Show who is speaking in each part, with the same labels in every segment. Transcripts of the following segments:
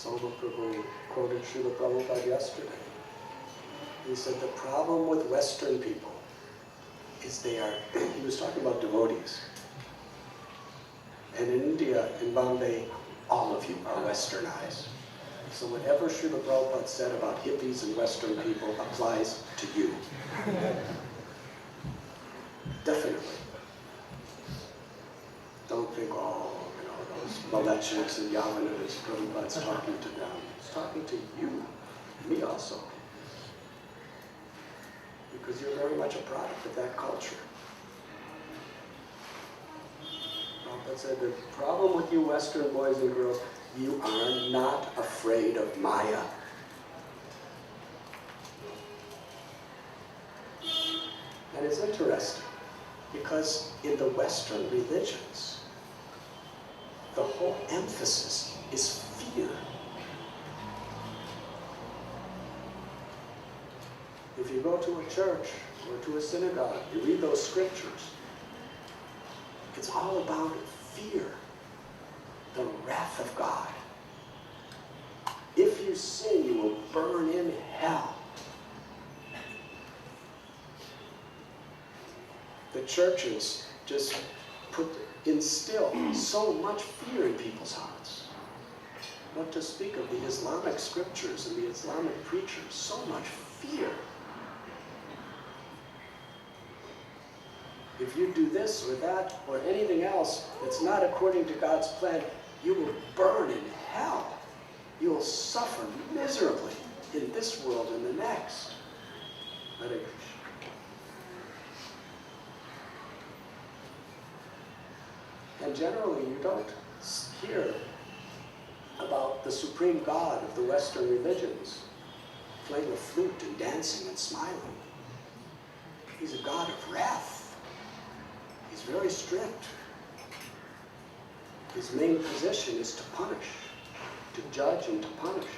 Speaker 1: Soma Prabhu quoted Srila Prabhupada yesterday. He said the problem with Western people is they are, he was talking about devotees. And in India, in Bombay, all of you are westernized. So whatever Srila Prabhupada said about hippies and Western people applies to you. Definitely. Don't think, oh, you know, those Malechniks and Yavanas, Prabhupada's talking to them. He's talking to you, me also. Because you're very much a product of that culture. Prabhupada said the problem with you Western boys and girls, you are not afraid of Maya. And it's interesting, because in the Western religions, the whole emphasis is fear. If you go to a church or to a synagogue, you read those scriptures, it's all about fear, the wrath of God. If you sin, you will burn in hell. The churches just instill so much fear in people's hearts. What to speak of the Islamic scriptures and the Islamic preachers, so much fear. If you do this or that or anything else that's not according to God's plan, you will burn in hell. You will suffer miserably in this world and the next. Hare Krishna. And generally, you don't hear about the supreme God of the Western religions playing a flute and dancing and smiling. He's a God of wrath. He's very strict. His main position is to punish, to judge and to punish.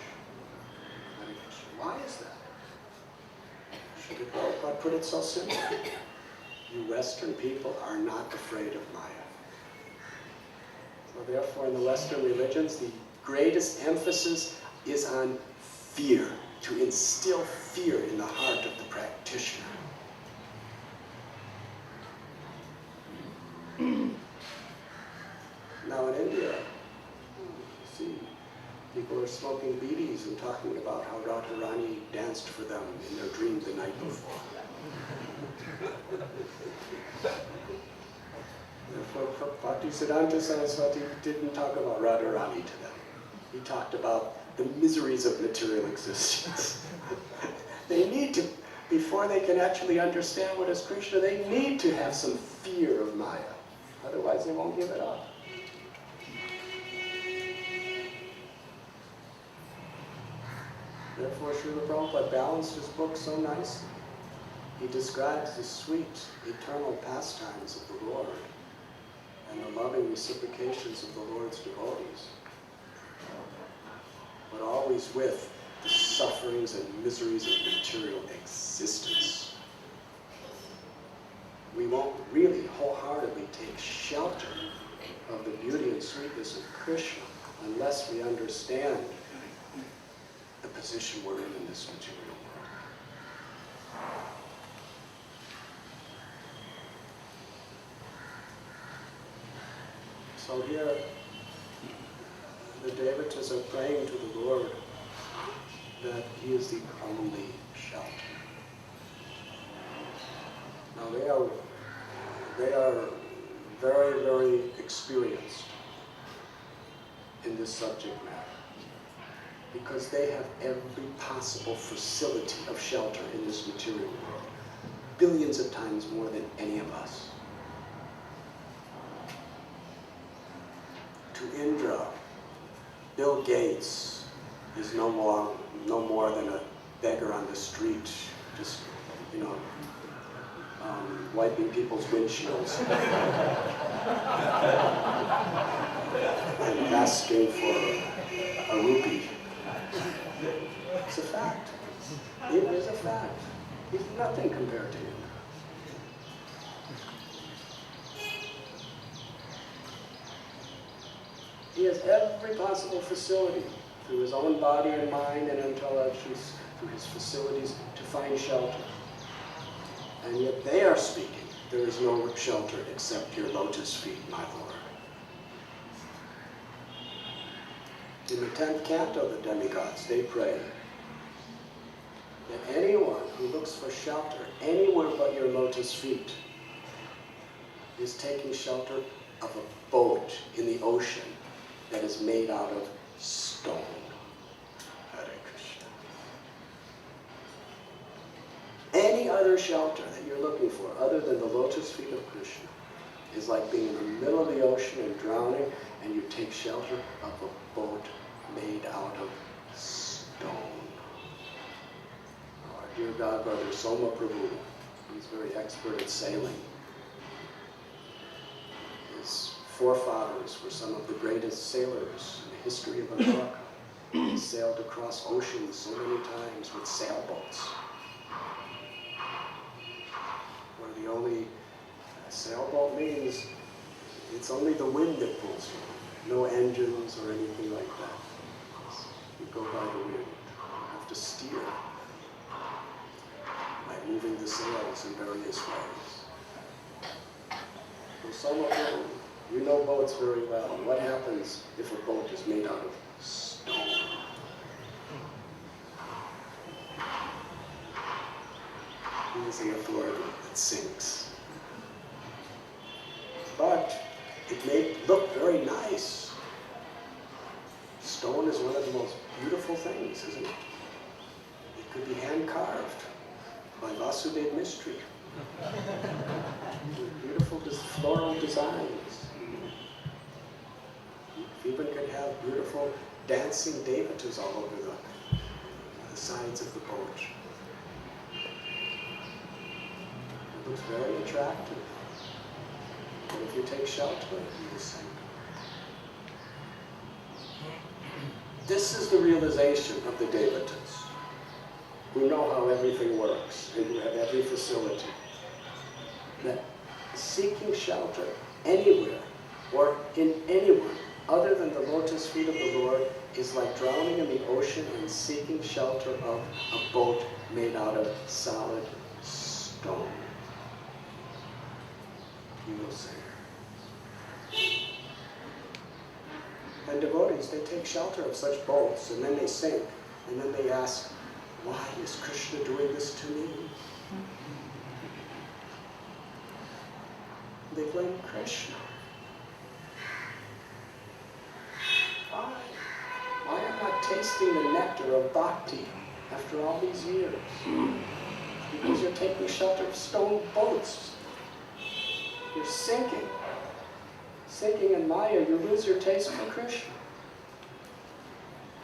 Speaker 1: Why is that? Srila Prabhupada put it so simply. You Western people are not afraid of Maya. So therefore, in the Western religions, the greatest emphasis is on fear, to instill fear in the heart of the practitioner. Now in India, you see, people are smoking bidis and talking about how Radharani danced for them in their dream the night before. Bhaktisiddhanta Saraswati didn't talk about Radharani to them. He talked about the miseries of material existence. They need to, before they can actually understand what is Krishna, they need to have some fear of Maya. Otherwise they won't give it up. Therefore, Srila Prabhupada balanced his book so nicely. He describes the sweet, eternal pastimes of the Lord and the loving reciprocations of the Lord's devotees, but always with the sufferings and miseries of material existence. We won't really wholeheartedly take shelter of the beauty and sweetness of Krishna unless we understand the position we're in this material world. So here, the devatas are praying to the Lord that He is the only shelter. Now they are very, very experienced in this subject matter, because they have every possible facility of shelter in this material world, billions of times more than any of us. To Indra, Bill Gates is no more than a beggar on the street, just, wiping people's windshields and asking for a rupee. It's a fact. It is a fact. He's nothing compared to him. He has every possible facility through his own body and mind and intelligence, through his facilities, to find shelter. And yet they are speaking, there is no shelter except your lotus feet, my Lord. In the 10th canto, the demigods, they pray that anyone who looks for shelter anywhere but your lotus feet is taking shelter of a boat in the ocean that is made out of stone. Hare Krishna. Any other shelter that you're looking for other than the lotus feet of Krishna is like being in the middle of the ocean and drowning, and you take shelter of a boat made out of stone. Our dear God brother Soma Prabhu, he's very expert at sailing. His forefathers were some of the greatest sailors in the history of America. They sailed across oceans so many times with sailboats, where the only sailboat means it's only the wind that pulls you, no engines or anything like that. You go by the wind. You have to steer by moving the sails in various ways. So you know boats very well. What happens if a boat is made out of stone? He is the authority that sinks. But it may look very nice. Stone is one of the most beautiful things, isn't it? It could be hand-carved by Vasudeva Mistry. With beautiful floral designs. You even could have beautiful dancing devatas all over the sides of the boat. It looks very attractive. And if you take shelter, you will sink. This is the realization of the devatas, who know how everything works and who have every facility. That seeking shelter anywhere or in anyone other than the lotus feet of the Lord is like drowning in the ocean and seeking shelter of a boat made out of solid stone. You will say. And devotees, they take shelter of such boats and then they sink and then they ask, why is Krishna doing this to me? They blame Krishna. Why? Why am I not tasting the nectar of bhakti after all these years? Because you're taking shelter of stone boats. You're sinking. Sinking in Maya, you lose your taste for Krishna.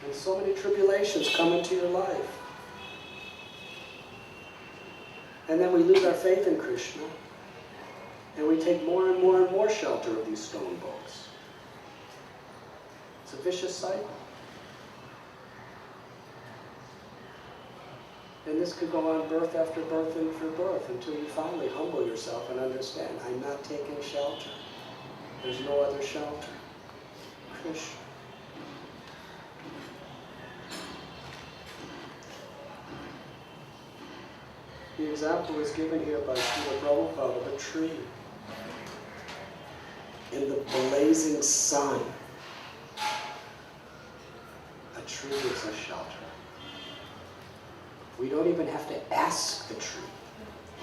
Speaker 1: And so many tribulations come into your life. And then we lose our faith in Krishna. And we take more and more and more shelter of these stone boats. It's a vicious cycle. And this could go on birth after birth after birth until you finally humble yourself and understand, I'm not taking shelter. There's no other shelter. Krishna. The example is given here by Srila Prabhupada of a tree. In the blazing sun, a tree is a shelter. We don't even have to ask the tree.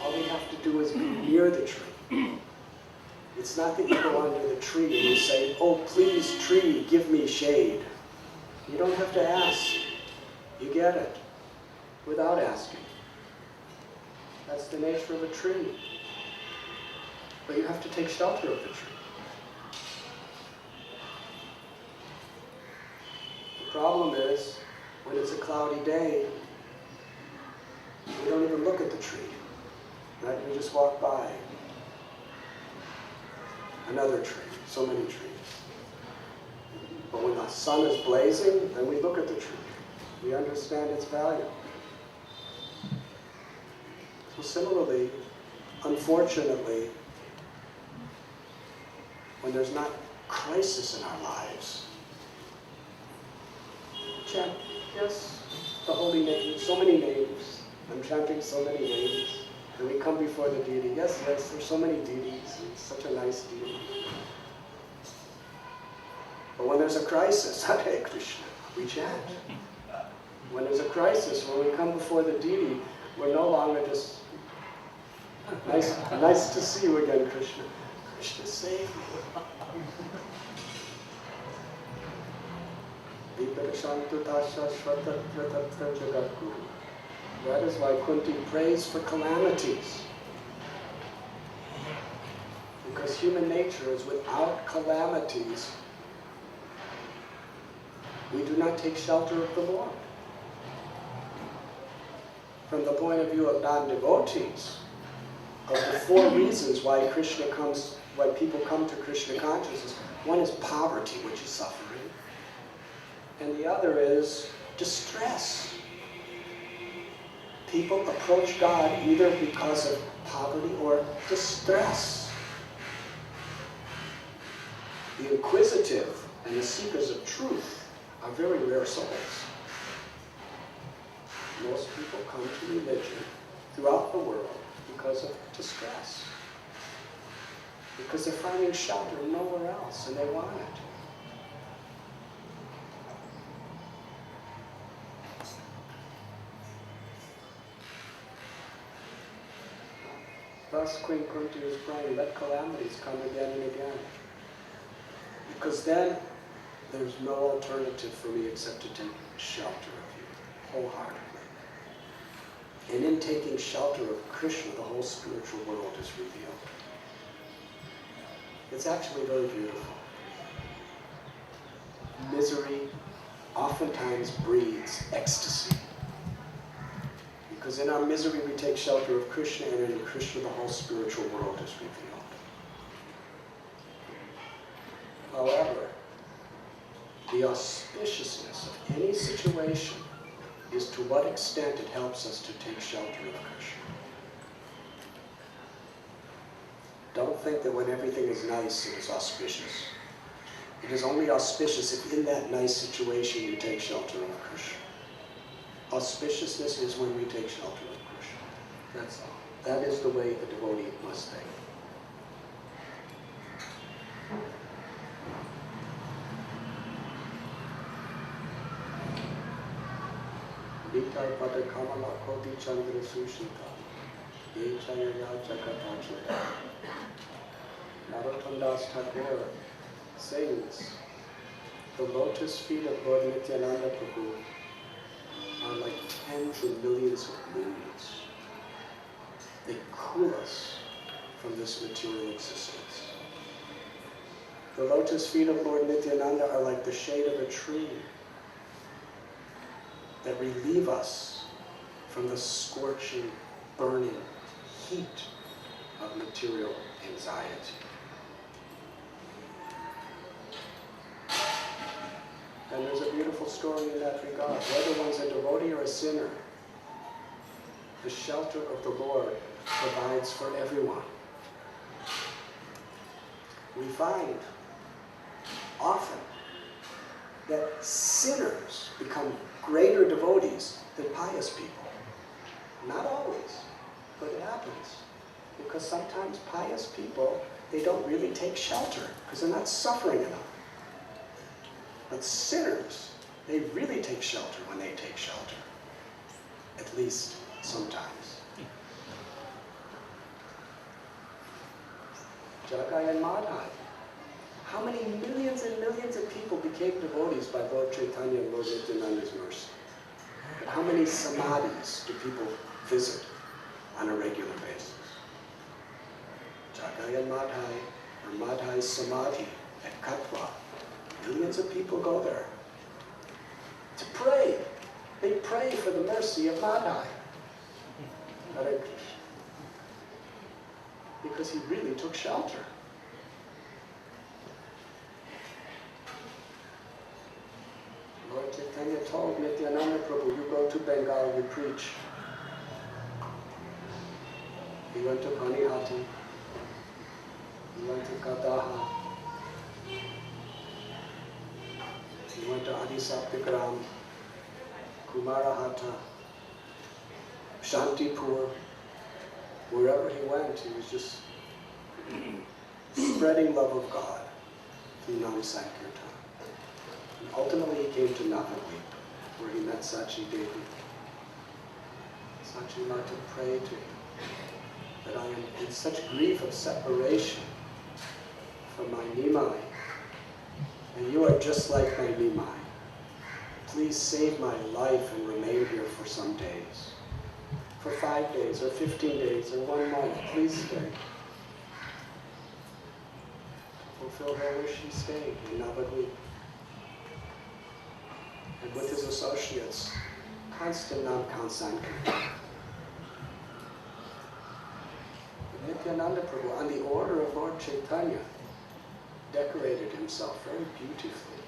Speaker 1: All we have to do is be near the tree. It's not that you go under the tree and you say, oh, please, tree, give me shade. You don't have to ask. You get it without asking. That's the nature of a tree. But you have to take shelter of the tree. The problem is, when it's a cloudy day, we don't even look at the tree. Right? We just walk by. Another tree, so many trees. But when the sun is blazing, then we look at the tree. We understand its value. So similarly, unfortunately, when there's not crisis in our lives, chant, yes, the holy names, so many names. I'm chanting so many names. And we come before the deity. Yes, yes, there's so many deities. It's such a nice deity. But when there's a crisis, Hare Krishna, we chant. When there's a crisis, when we come before the deity, we're no longer just, nice to see you again, Krishna. Krishna, save me. That is why Kunti prays for calamities. Because human nature is without calamities, we do not take shelter of the Lord. From the point of view of non-devotees, of the four reasons why people come to Krishna consciousness, one is poverty, which is suffering. And the other is distress. People approach God either because of poverty or distress. The inquisitive and the seekers of truth are very rare souls. Most people come to religion throughout the world because of distress. Because they're finding shelter nowhere else and they want it. Thus Queen Kunti is praying, let calamities come again and again. Because then there's no alternative for me except to take shelter of you wholeheartedly. And in taking shelter of Krishna, the whole spiritual world is revealed. It's actually very beautiful. Misery oftentimes breeds ecstasy. Because in our misery we take shelter of Krishna, and in Krishna the whole spiritual world is revealed. However, the auspiciousness of any situation is to what extent it helps us to take shelter of Krishna. Don't think that when everything is nice, it is auspicious. It is only auspicious if in that nice situation you take shelter of Krishna. Auspiciousness is when we take shelter of Krishna. That's all. That is the way the devotee must think. Vitai pada kamala koti chandra sushita, ye chaya jagata chita. Narottam Das Thakur sings, the lotus feet of Lord Nityananda Prabhu are like tens of millions of moons. They cool us from this material existence. The lotus feet of Lord Nityananda are like the shade of a tree that relieve us from the scorching, burning heat of material anxiety. And there's a beautiful story in that regard. Whether one's a devotee or a sinner, the shelter of the Lord provides for everyone. We find often that sinners become greater devotees than pious people. Not always, but it happens. Because sometimes pious people, they don't really take shelter because they're not suffering enough. But sinners, they really take shelter when they take shelter. At least sometimes. Jagai and Madhai. How many millions and millions of people became devotees by Lord Chaitanya and Lord Nityananda's mercy? But how many samadhis do people visit on a regular basis? Jagai and Madhai, or Madhai Samadhi at Katwa. Millions of people go there to pray. They pray for the mercy of Madhai. Hare Krishna. Because he really took shelter. Lord Chaitanya told Nityananda Prabhu, you go to Bengal, you preach. He went to Panihati. He went to Kadaha. He went to Adisaptigram. Kumarahata, Shantipur, wherever he went, he was just spreading love of God through Nam Sankirtan. And ultimately he came to Navadvip, where he met Sachi Devi. Sachi Mata prayed to him that I am in such grief of separation from my Nimai, and you are just like my Nimai. Please save my life and remain here for some days. For 5 days, or 15 days, or 1 month, please stay. Fulfill her wish, he stayed in Navadvip. And with his associates, constant Nam Sankirtan. Nityananda Prabhu, on the order of Lord Chaitanya, decorated himself very beautifully.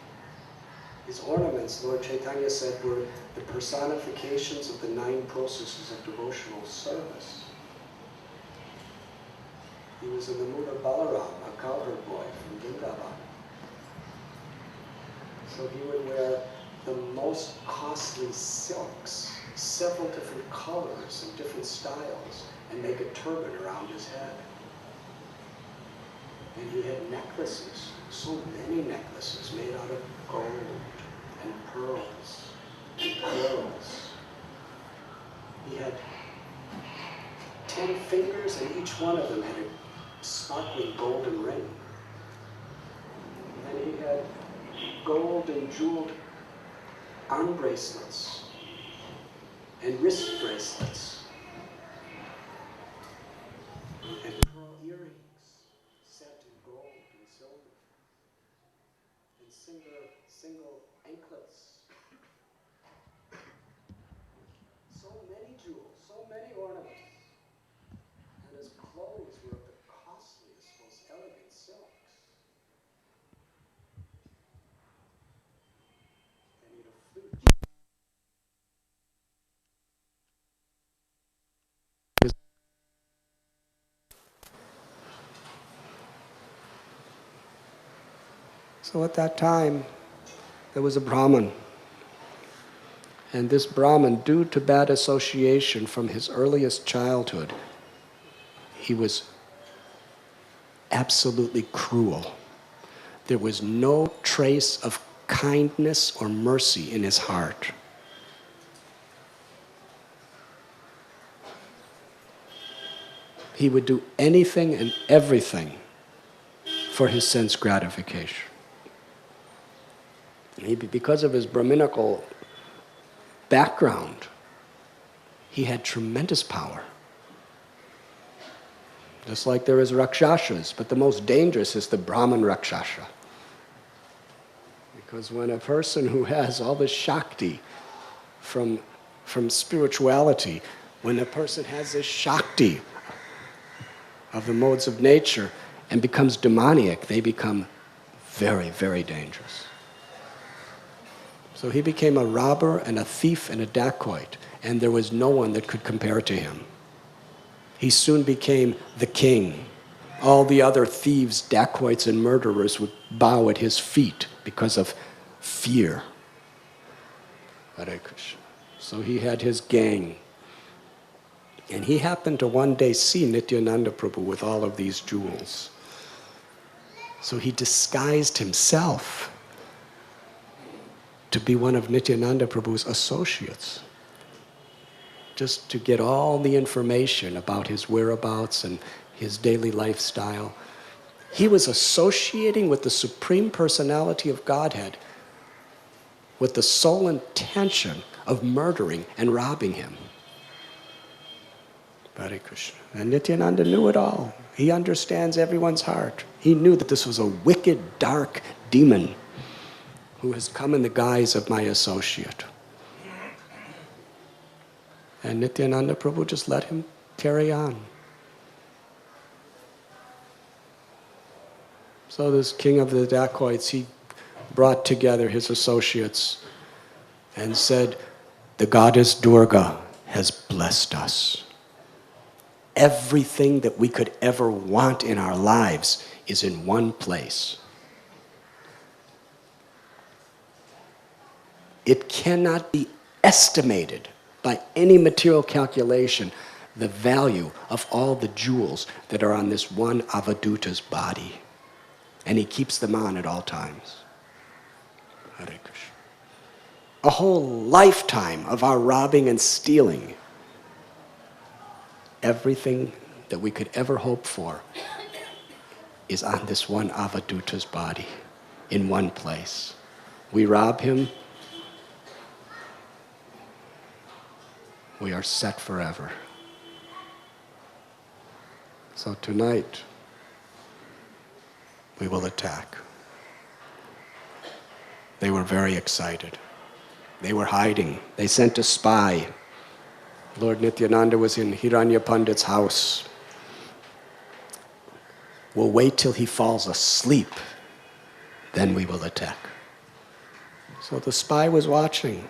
Speaker 1: His ornaments, Lord Chaitanya said, were the personifications of the 9 processes of devotional service. He was in the mood of Balaram, a cowherd boy from Vrindavan. So he would wear the most costly silks, several different colors and different styles, and make a turban around his head. And he had necklaces, so many necklaces made out of gold and pearls and pearls. He had 10 fingers, and each one of them had a sparkling golden ring. And he had gold and jeweled arm bracelets and wrist bracelets and pearl earrings set in gold and silver and single anklets. So many jewels, so many ornaments. And his clothes were of the costliest, most elegant silks. And he had a flute. So at that time, there was a Brahmin. And this Brahmin, due to bad association from his earliest childhood, he was absolutely cruel. There was no trace of kindness or mercy in his heart. He would do anything and everything for his sense gratification. Because of his Brahminical background, he had tremendous power. Just like there is Rakshasas, but the most dangerous is the Brahman Rakshasa. Because when a person who has all this Shakti from spirituality, when a person has this Shakti of the modes of nature and becomes demoniac, they become very, very dangerous. So he became a robber and a thief and a dacoit, and there was no one that could compare to him. He soon became the king. All the other thieves, dacoits, and murderers would bow at his feet because of fear. Hare Krishna. So he had his gang. And he happened to one day see Nityananda Prabhu with all of these jewels. So he disguised himself to be one of Nityananda Prabhu's associates, just to get all the information about his whereabouts and his daily lifestyle. He was associating with the Supreme Personality of Godhead with the sole intention of murdering and robbing him. Hare Krishna. And Nityananda knew it all. He understands everyone's heart. He knew that this was a wicked, dark demon who has come in the guise of my associate. And Nityananda Prabhu just let him carry on. So this king of the dacoits, he brought together his associates and said, the goddess Durga has blessed us. Everything that we could ever want in our lives is in one place. It cannot be
Speaker 2: estimated by any material calculation the value of all the jewels that are on this one Avaduta's body. And he keeps them on at all times. Hare Krishna. A whole lifetime of our robbing and stealing. Everything that we could ever hope for is on this one Avaduta's body, in one place. We rob him, we are set forever. So tonight, we will attack. They were very excited. They were hiding. They sent a spy. Lord Nityananda was in Hiranya Pandit's house. We'll wait till he falls asleep, then we will attack. So the spy was watching,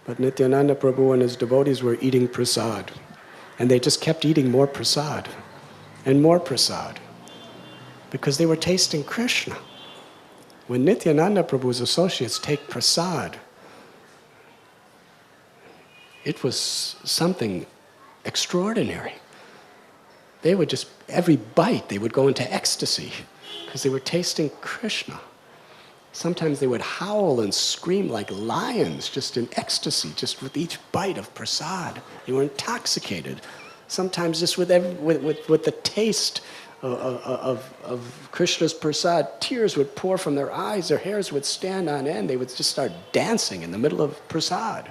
Speaker 2: but Nityananda Prabhu and his devotees were eating prasad, and they just kept eating more prasad and more prasad, because they were tasting Krishna. When Nityananda Prabhu's associates take prasad, it was something extraordinary. They would just, every bite, they would go into ecstasy because they were tasting Krishna. Sometimes they would howl and scream like lions, just in ecstasy, just with each bite of prasad. They were intoxicated. Sometimes just with the taste of Krishna's prasad, tears would pour from their eyes, their hairs would stand on end, they would just start dancing in the middle of prasad.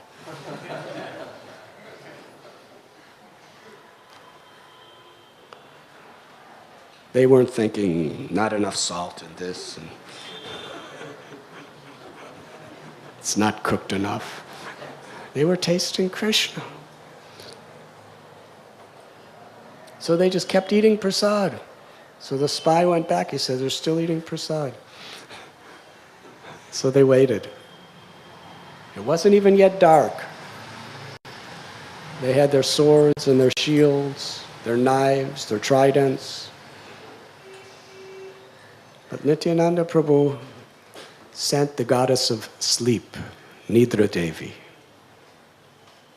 Speaker 2: They weren't thinking, not enough salt in this, and it's not cooked enough. They were tasting Krishna. So they just kept eating prasad. So the spy went back, he said, they're still eating prasad. So they waited. It wasn't even yet dark. They had their swords and their shields, their knives, their tridents. But Nityananda Prabhu sent the goddess of sleep, Nidra Devi.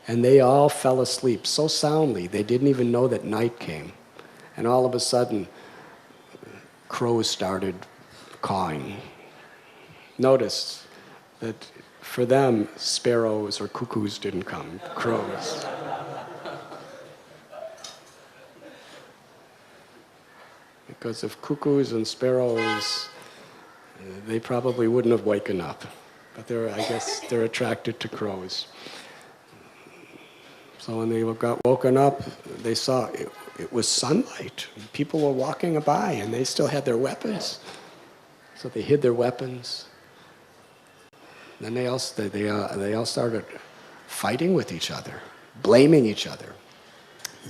Speaker 2: And they all fell asleep so soundly they didn't even know that night came. And all of a sudden, crows started cawing. Notice that for them, sparrows or cuckoos didn't come, crows. Because if cuckoos and sparrows, they probably wouldn't have woken up. But I guess they're attracted to crows. So when they got woken up, they saw it was sunlight. People were walking by and they still had their weapons. So they hid their weapons. Then they all started fighting with each other, blaming each other.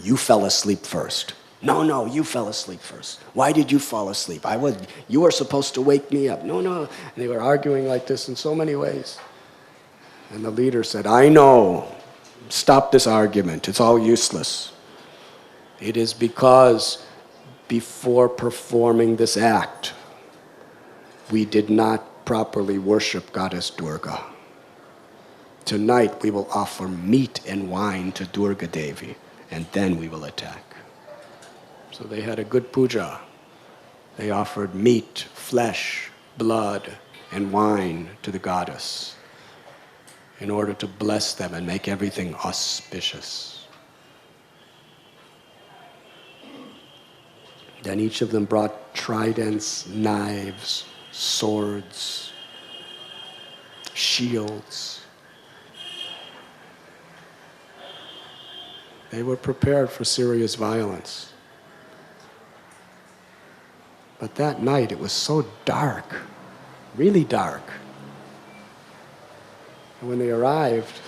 Speaker 2: You fell asleep first. No, you fell asleep first. Why did you fall asleep? You were supposed to wake me up. No. And they were arguing like this in so many ways. And the leader said, I know. Stop this argument. It's all useless. It is because before performing this act, we did not properly worship Goddess Durga. Tonight we will offer meat and wine to Durga Devi, and then we will attack. So they had a good puja. They offered meat, flesh, blood, and wine to the goddess in order to bless them and make everything auspicious. Then each of them brought tridents, knives, swords, shields. They were prepared for serious violence. But that night it was so dark, really dark. And when they arrived,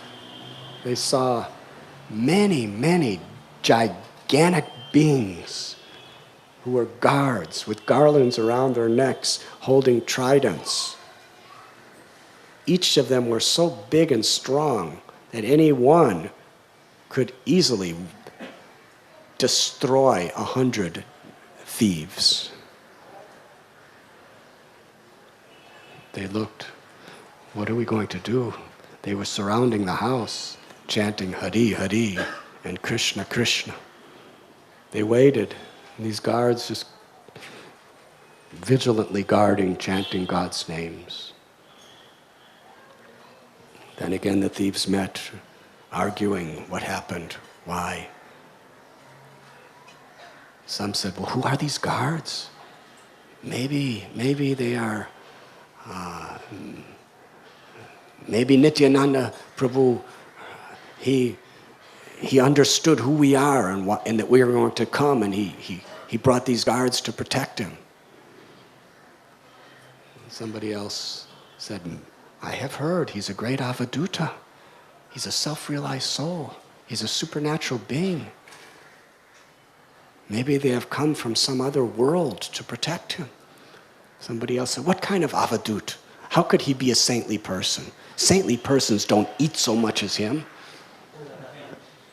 Speaker 2: they saw many gigantic beings who were guards with garlands around their necks, holding tridents. Each of them were so big and strong that any one could easily destroy 100 thieves. They looked, what are we going to do? They were surrounding the house, chanting Hari Hari and Krishna Krishna. They waited, and these guards just vigilantly guarding, chanting God's names. Then again the thieves met, arguing what happened, why. Some said, well, who are these guards? Maybe they are, maybe Nityananda Prabhu, he understood who we are and that we are going to come, and he brought these guards to protect him. Somebody else said, I have heard he's a great avadhuta. He's a self-realized soul. He's a supernatural being. Maybe they have come from some other world to protect him. Somebody else said, what kind of avadhut? How could he be a saintly person? Saintly persons don't eat so much as him.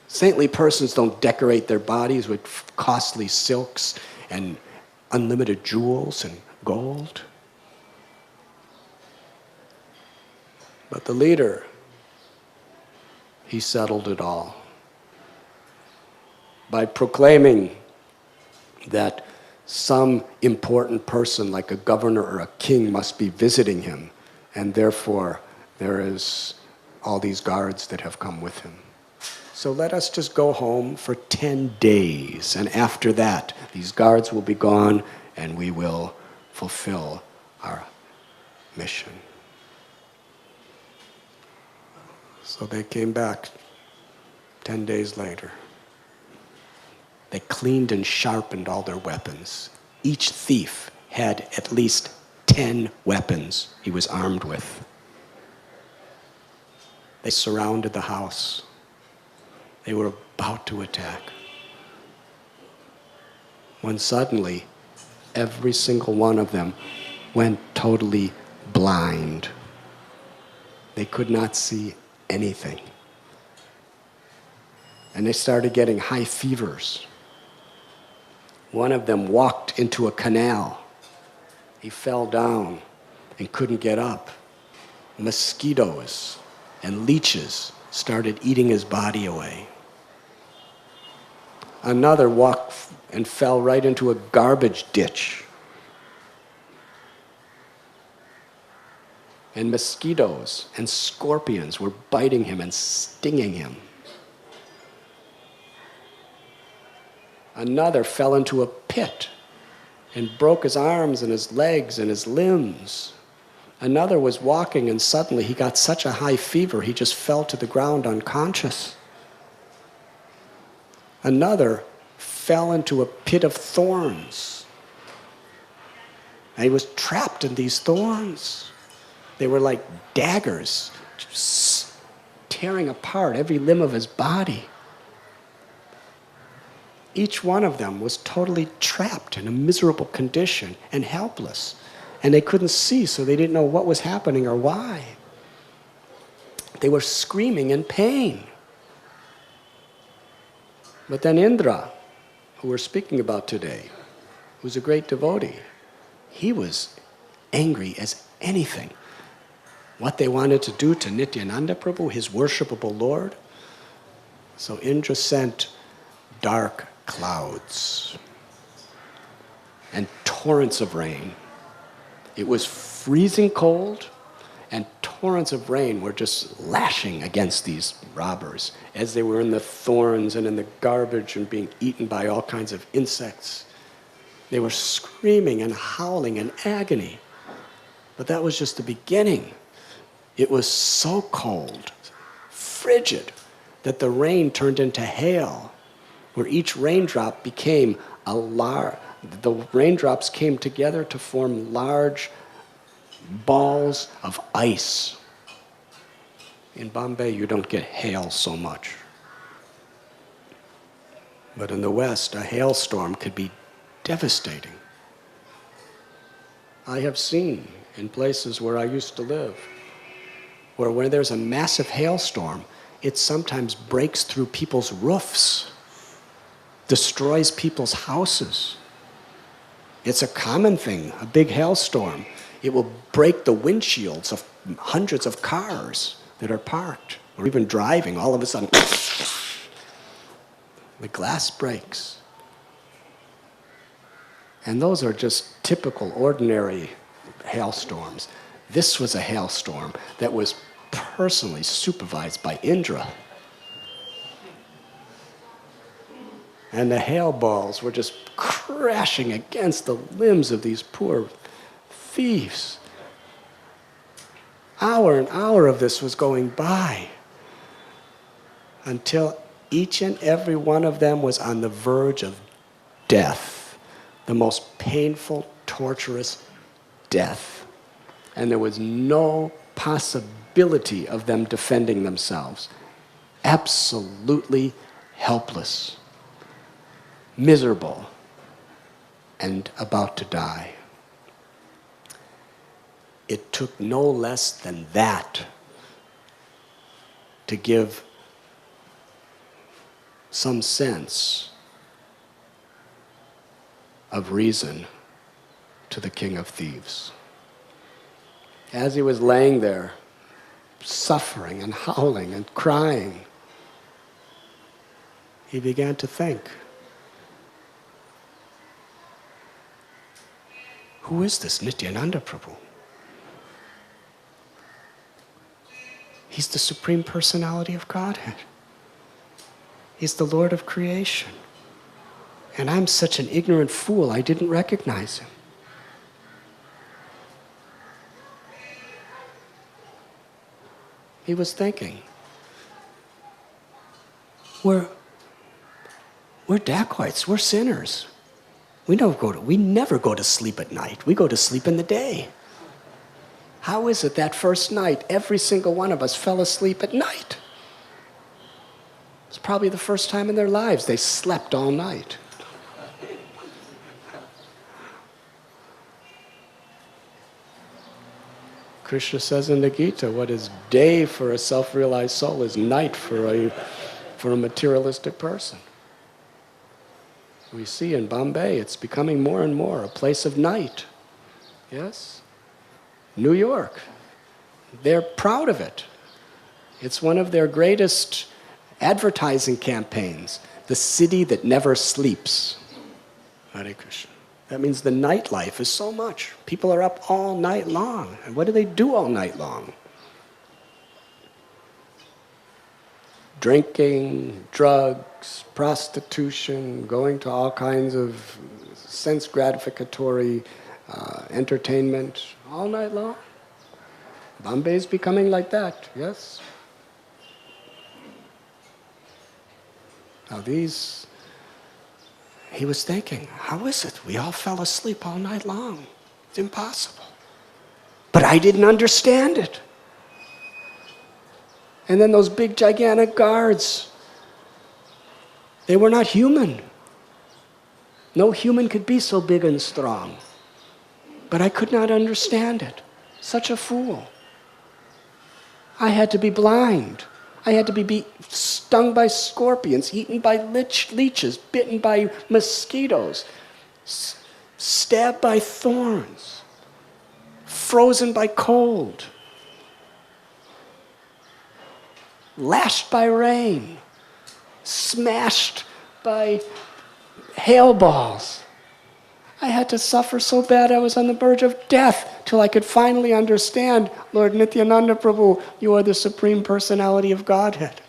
Speaker 2: Saintly persons don't decorate their bodies with costly silks and unlimited jewels and gold. But the leader, he settled it all by proclaiming that some important person like a governor or a king must be visiting him, and therefore there is all these guards that have come with him. So let us just go home for 10 days, and after that these guards will be gone and we will fulfill our mission. So they came back 10 days later. They cleaned and sharpened all their weapons. Each thief had at least 10 weapons he was armed with. They surrounded the house. They were about to attack. When suddenly, every single one of them went totally blind. They could not see anything. And they started getting high fevers. One of them walked into a canal. He fell down and couldn't get up. Mosquitoes and leeches started eating his body away. Another walked and fell right into a garbage ditch. And mosquitoes and scorpions were biting him and stinging him. Another fell into a pit and broke his arms and his legs and his limbs. Another was walking and suddenly he got such a high fever he just fell to the ground unconscious. Another fell into a pit of thorns. And he was trapped in these thorns. They were like daggers, just tearing apart every limb of his body. Each one of them was totally trapped in a miserable condition and helpless. And they couldn't see, so they didn't know what was happening or why. They were screaming in pain. But then Indra, who we're speaking about today, who's a great devotee, he was angry as anything. What they wanted to do to Nityananda Prabhu, his worshipable Lord. So Indra sent dark clouds and torrents of rain. It was freezing cold, and torrents of rain were just lashing against these robbers as they were in the thorns and in the garbage and being eaten by all kinds of insects. They were screaming and howling in agony. But that was just the beginning. It was so cold, frigid, that the rain turned into hail, where each raindrop became the raindrops came together to form large balls of ice. In Bombay, you don't get hail so much. But in the West, a hailstorm could be devastating. I have seen in places where I used to live, where when there's a massive hailstorm, it sometimes breaks through people's roofs, destroys people's houses. It's a common thing, a big hailstorm. It will break the windshields of hundreds of cars that are parked or even driving. All of a sudden, the glass breaks. And those are just typical, ordinary hailstorms. This was a hailstorm that was personally supervised by Indra. And the hail balls were just crashing against the limbs of these poor thieves. Hour and hour of this was going by until each and every one of them was on the verge of death, the most painful, torturous death. And there was no possibility of them defending themselves. Absolutely helpless, miserable, and about to die. It took no less than that to give some sense of reason to the king of thieves. As he was laying there, suffering and howling and crying, he began to think, who is this Nityananda Prabhu? He's the Supreme Personality of Godhead. He's the Lord of creation. And I'm such an ignorant fool, I didn't recognize him. He was thinking, we're dacoits, we're sinners. We never go to sleep at night. We go to sleep in the day. How is it that first night, every single one of us fell asleep at night? It's probably the first time in their lives they slept all night. Krishna says in the Gita, what is day for a self-realized soul is night for a materialistic person. We see in Bombay, it's becoming more and more a place of night. Yes? New York, they're proud of it. It's one of their greatest advertising campaigns, the city that never sleeps. Hare Krishna. That means the nightlife is so much. People are up all night long. And what do they do all night long? Drinking, drugs, prostitution, going to all kinds of sense gratificatory entertainment all night long. Bombay is becoming like that, yes? Now he was thinking, how is it? We all fell asleep all night long. It's impossible. But I didn't understand it. And then those big, gigantic guards, they were not human. No human could be so big and strong. But I could not understand it. Such a fool. I had to be blind. I had to be stung by scorpions, eaten by leeches, bitten by mosquitoes, stabbed by thorns, frozen by cold, lashed by rain, smashed by hail balls. I had to suffer so bad I was on the verge of death till I could finally understand, Lord Nityananda Prabhu, you are the Supreme Personality of Godhead.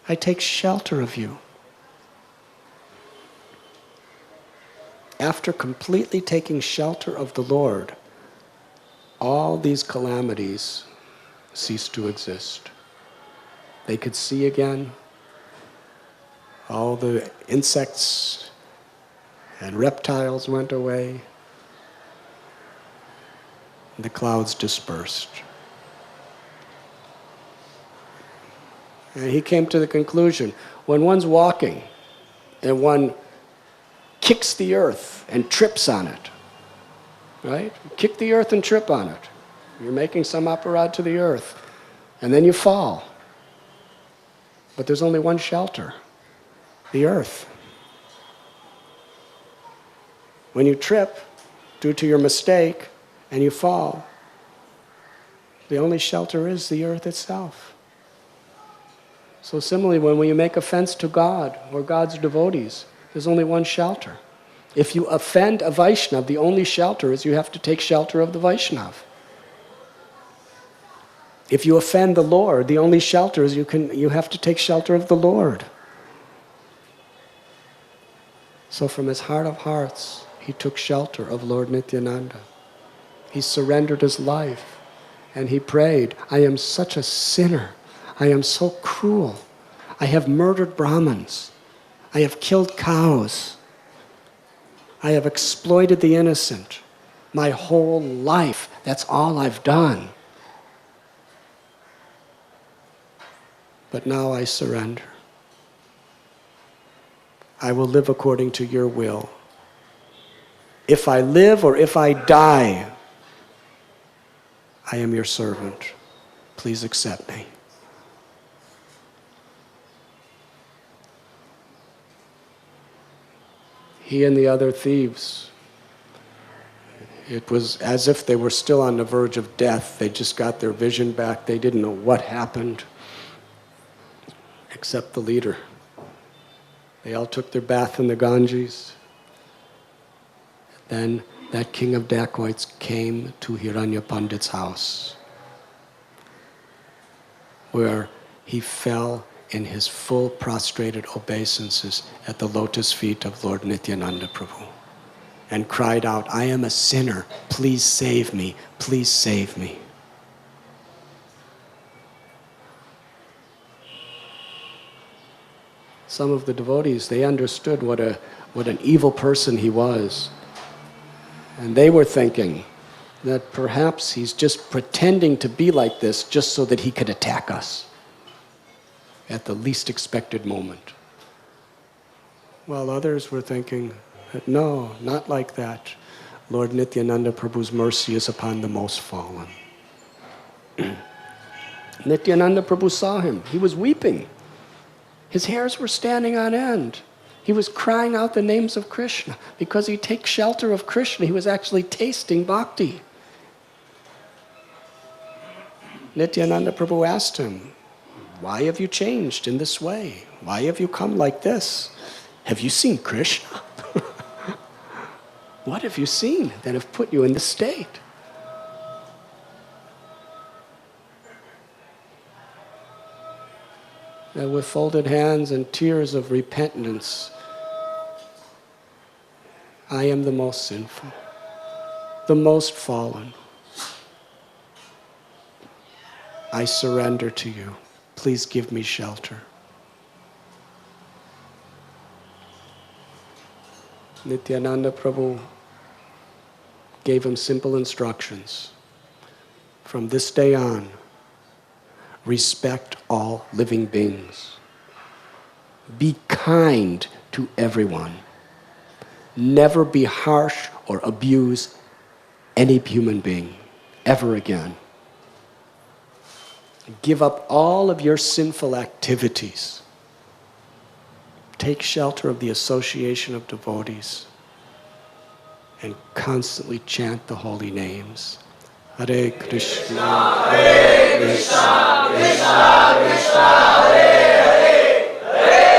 Speaker 2: I take shelter of you. After completely taking shelter of the Lord, all these calamities cease to exist. They could see again. All the insects and reptiles went away. The clouds dispersed. And he came to the conclusion, when one's walking and one kicks the earth and trips on it, right? Kick the earth and trip on it. You're making some aparad to the earth, and then you fall. But there's only one shelter, the earth. When you trip due to your mistake and you fall, The only shelter is the earth itself. So similarly, when we make offense to God or God's devotees, there's only one shelter. If you offend a Vaishnav, the only shelter is you have to take shelter of the Vaishnav. If you offend the Lord, the only shelter is you have to take shelter of the Lord. So from his heart of hearts, he took shelter of Lord Nityananda. He surrendered his life and he prayed, I am such a sinner. I am so cruel. I have murdered Brahmins. I have killed cows. I have exploited the innocent. My whole life, that's all I've done. But now I surrender. I will live according to your will. If I live or if I die, I am your servant. Please accept me. He and the other thieves, it was as if they were still on the verge of death. They just got their vision back. They didn't know what happened, except the leader. They all took their bath in the Ganges. Then that king of dacoits came to Hiranya Pandit's house, where he fell in his full prostrated obeisances at the lotus feet of Lord Nityananda Prabhu and cried out, I am a sinner, please save me, please save me. Some of the devotees, they understood what an evil person he was. And they were thinking that perhaps he's just pretending to be like this just so that he could attack us at the least expected moment. While others were thinking that no, not like that. Lord Nityananda Prabhu's mercy is upon the most fallen. Nityananda Prabhu saw him. He was weeping. His hairs were standing on end. He was crying out the names of Krishna. Because he takes shelter of Krishna, he was actually tasting bhakti. Nityananda Prabhu asked him, why have you changed in this way? Why have you come like this? Have you seen Krishna? What have you seen that have put you in this state? And with folded hands and tears of repentance, I am the most sinful, the most fallen. I surrender to you. Please give me shelter. Nityananda Prabhu gave him simple instructions. From this day on, respect all living beings. Be kind to everyone. Never be harsh or abuse any human being ever again. Give up all of your sinful activities. Take shelter of the association of devotees and constantly chant the holy names. Hare Krishna, Hare Krishna, Krishna Krishna, Hare Hare,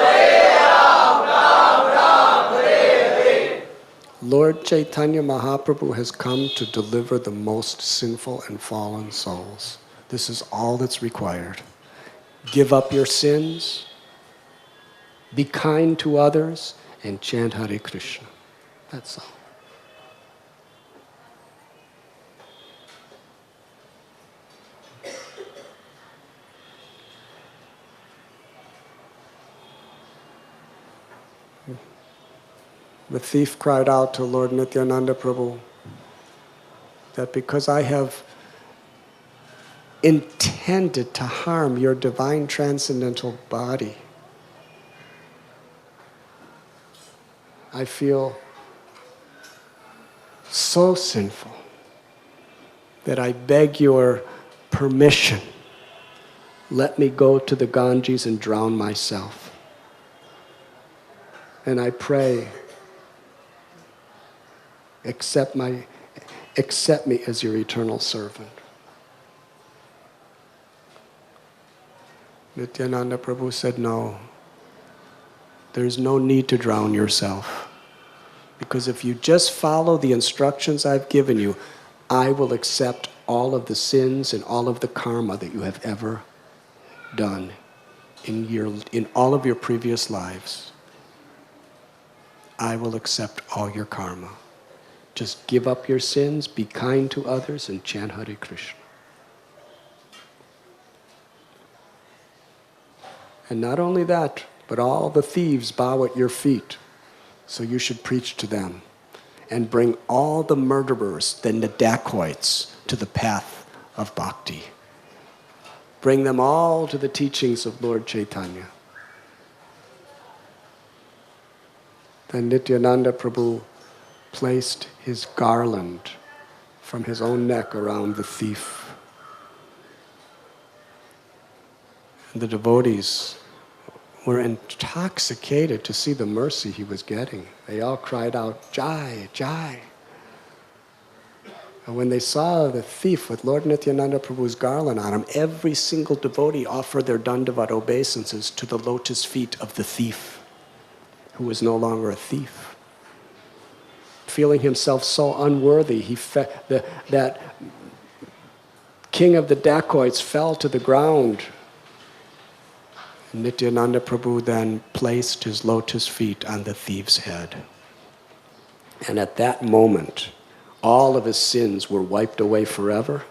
Speaker 2: Hare Ram, Ram, Hare Hare. Lord Chaitanya Mahaprabhu has come to deliver the most sinful and fallen souls. This is all that's required. Give up your sins, be kind to others, and chant Hare Krishna. That's all. The thief cried out to Lord Nityananda Prabhu that because I have intended to harm your divine transcendental body, I feel so sinful that I beg your permission. Let me go to the Ganges and drown myself. And I pray, accept me as your eternal servant. Nityananda Prabhu said, no, there's no need to drown yourself. Because if you just follow the instructions I've given you, I will accept all of the sins and all of the karma that you have ever done in all of your previous lives. I will accept all your karma. Just give up your sins, be kind to others, and chant Hare Krishna. And not only that, but all the thieves bow at your feet. So you should preach to them and bring all the murderers, then the dacoits, to the path of bhakti. Bring them all to the teachings of Lord Chaitanya. Then Nityananda Prabhu placed his garland from his own neck around the thief. And the devotees were intoxicated to see the mercy he was getting. They all cried out, Jai, Jai. And when they saw the thief with Lord Nityananda Prabhu's garland on him, every single devotee offered their dandavat obeisances to the lotus feet of the thief, who was no longer a thief. Feeling himself so unworthy, that king of the dacoits fell to the ground. Nityananda Prabhu then placed his lotus feet on the thief's head. And at that moment, all of his sins were wiped away forever,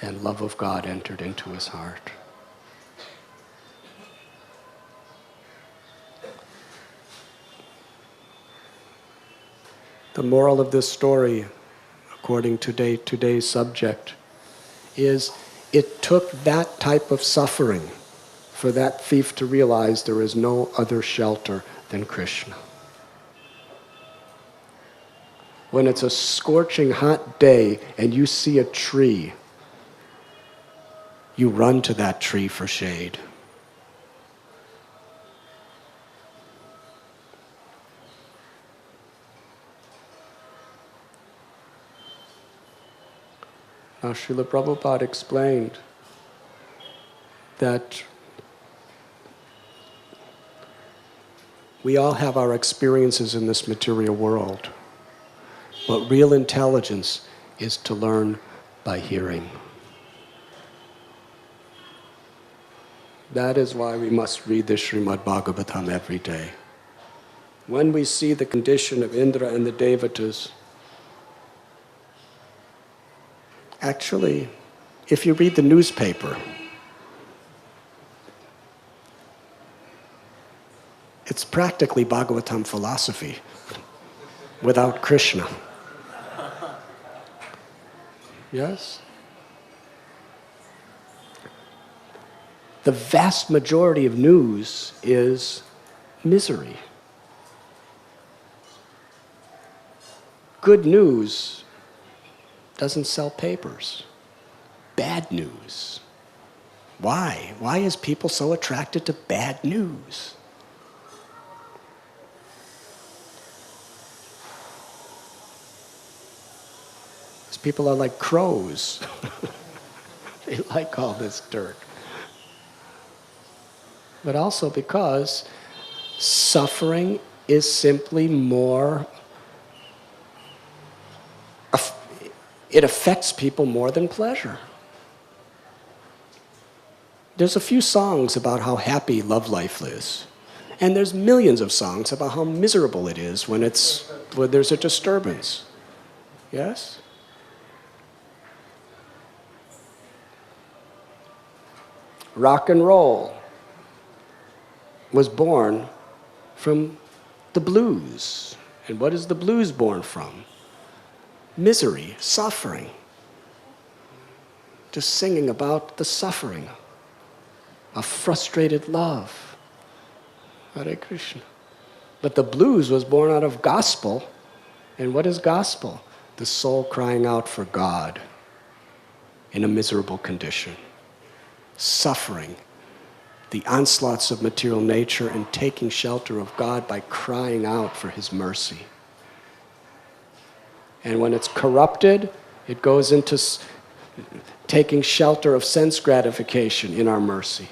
Speaker 2: and love of God entered into his heart. The moral of this story, according to today's subject, is it took that type of suffering for that thief to realize there is no other shelter than Krishna. When it's a scorching hot day and you see a tree, you run to that tree for shade. Now, Srila Prabhupada explained that we all have our experiences in this material world, but real intelligence is to learn by hearing. That is why we must read the Srimad Bhagavatam every day. When we see the condition of Indra and the Devatas, actually, if you read the newspaper, it's practically Bhagavatam philosophy without Krishna. Yes? The vast majority of news is misery. Good news doesn't sell papers. Bad news. Why? Why is people so attracted to bad news? Because people are like crows. They like all this dirt. But also because suffering is simply more, it affects people more than pleasure. There's a few songs about how happy love life is. And there's millions of songs about how miserable it is when there's a disturbance. Yes? Rock and roll was born from the blues. And what is the blues born from? Misery, suffering. Just singing about the suffering of frustrated love. Hare Krishna. But the blues was born out of gospel. And what is gospel? The soul crying out for God in a miserable condition. Suffering the onslaughts of material nature and taking shelter of God by crying out for His mercy. And when it's corrupted, it goes into taking shelter of sense gratification in our mercy.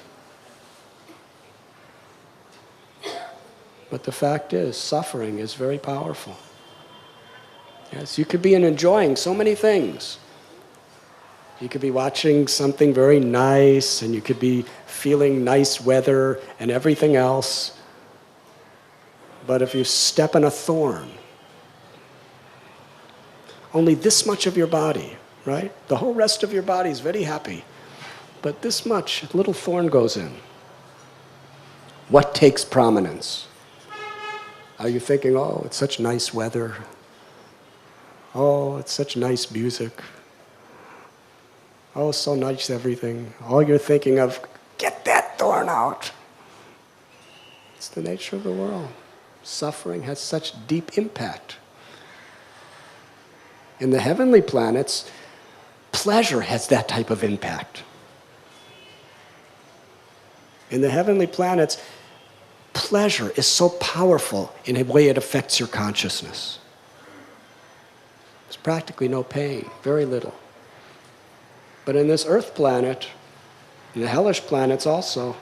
Speaker 2: But the fact is, suffering is very powerful. Yes, you could be enjoying so many things. You could be watching something very nice, and you could be feeling nice weather and everything else. But if you step in a thorn, only this much of your body, right? The whole rest of your body is very happy. But this much, a little thorn goes in. What takes prominence? Are you thinking, oh, it's such nice weather. Oh, it's such nice music. Oh, so nice everything. All you're thinking of, get that thorn out. It's the nature of the world. Suffering has such deep impact. In the heavenly planets, pleasure has that type of impact. In the heavenly planets, pleasure is so powerful in a way it affects your consciousness. There's practically no pain, very little. But in this earth planet, in the hellish planets also,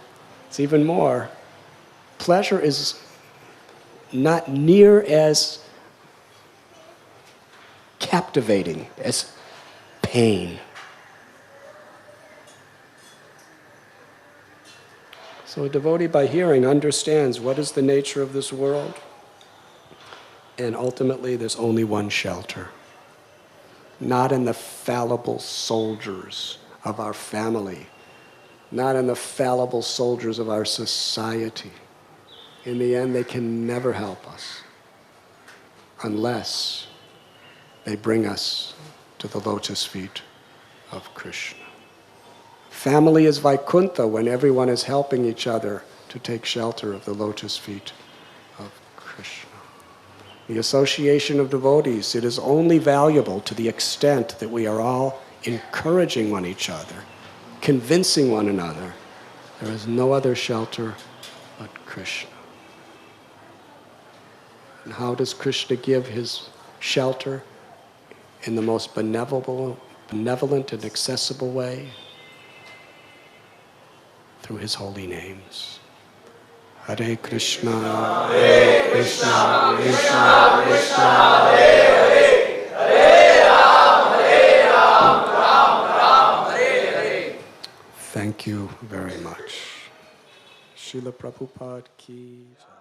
Speaker 2: it's even more. Pleasure is not near as captivating as pain. So a devotee by hearing understands what is the nature of this world, and ultimately there's only one shelter. Not in the fallible soldiers of our family, not in the fallible soldiers of our society. In the end, they can never help us unless they bring us to the lotus feet of Krishna. Family is Vaikuntha when everyone is helping each other to take shelter of the lotus feet of Krishna. The association of devotees, it is only valuable to the extent that we are all encouraging one each other, convincing one another. There is no other shelter but Krishna. And how does Krishna give his shelter? In the most benevolent and accessible way? Through his holy names. Hare Krishna, Hare Krishna, Krishna Krishna, Hare Hare, Hare Ram, Hare Hare. Thank you very much. Srila Prabhupada ki jai.